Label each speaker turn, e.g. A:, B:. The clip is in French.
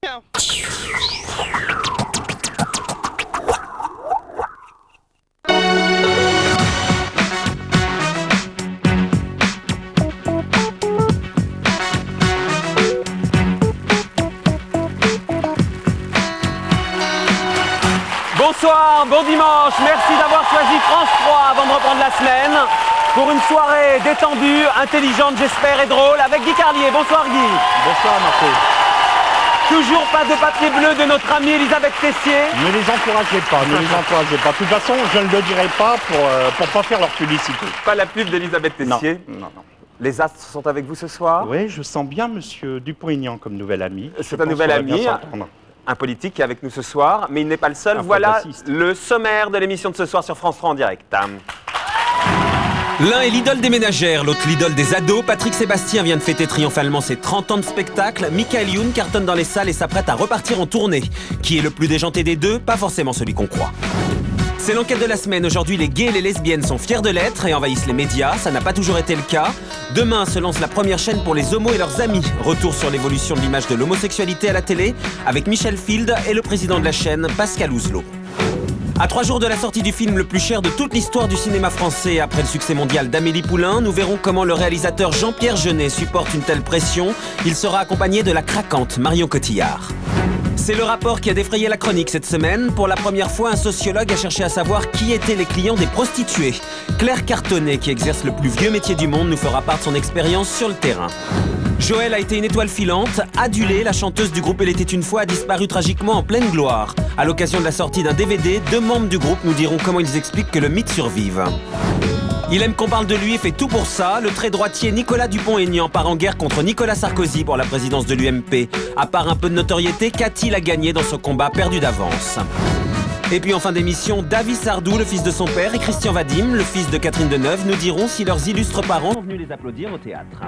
A: Tiens.
B: Bonsoir, bon dimanche, merci d'avoir choisi France 3 avant de reprendre la semaine pour une soirée détendue, intelligente j'espère et drôle avec Guy Carlier. Bonsoir Guy.
C: Bonsoir Marco.
B: Toujours pas de papier bleu de notre amie Elisabeth Tessier.
C: Ne les encouragez pas, ne les encouragez pas. De toute façon, je ne le dirai pas pour pas faire leur publicité.
B: Pas la pub d'Elisabeth Tessier.
C: Non.
B: Les astres sont avec vous ce soir.
C: Oui, je sens bien monsieur Dupont-Aignan comme nouvel ami.
B: C'est un nouvel ami. Un politique qui est avec nous ce soir, mais il n'est pas le seul. Voilà le sommaire de l'émission de ce soir sur France 3 en direct.
D: L'un est l'idole des ménagères, l'autre l'idole des ados. Patrick Sébastien vient de fêter triomphalement ses 30 ans de spectacle. Michael Youn cartonne dans les salles et s'apprête à repartir en tournée. Qui est le plus déjanté des deux? Pas forcément celui qu'on croit. C'est l'enquête de la semaine. Aujourd'hui, les gays et les lesbiennes sont fiers de l'être et envahissent les médias. Ça n'a pas toujours été le cas. Demain se lance la première chaîne pour les homos et leurs amis. Retour sur l'évolution de l'image de l'homosexualité à la télé avec Michel Field et le président de la chaîne, Pascal Ouzelot. À 3 jours de la sortie du film le plus cher de toute l'histoire du cinéma français, après le succès mondial d'Amélie Poulain, nous verrons comment le réalisateur Jean-Pierre Jeunet supporte une telle pression. Il sera accompagné de la craquante Marion Cotillard. C'est le rapport qui a défrayé la chronique cette semaine. Pour la première fois, un sociologue a cherché à savoir qui étaient les clients des prostituées. Claire Cartonnet, qui exerce le plus vieux métier du monde, nous fera part de son expérience sur le terrain. Joël a été une étoile filante. Adulée, la chanteuse du groupe Elle était une fois, a disparu tragiquement en pleine gloire. À l'occasion de la sortie d'un DVD, 2 membres du groupe nous diront comment ils expliquent que le mythe survive. Il aime qu'on parle de lui et fait tout pour ça. Le très droitier Nicolas Dupont-Aignan part en guerre contre Nicolas Sarkozy pour la présidence de l'UMP. À part un peu de notoriété, qu'a-t-il à gagner dans ce combat perdu d'avance? Et puis en fin d'émission, David Sardou, le fils de son père, et Christian Vadim, le fils de Catherine Deneuve, nous diront si leurs illustres parents sont venus les applaudir au théâtre.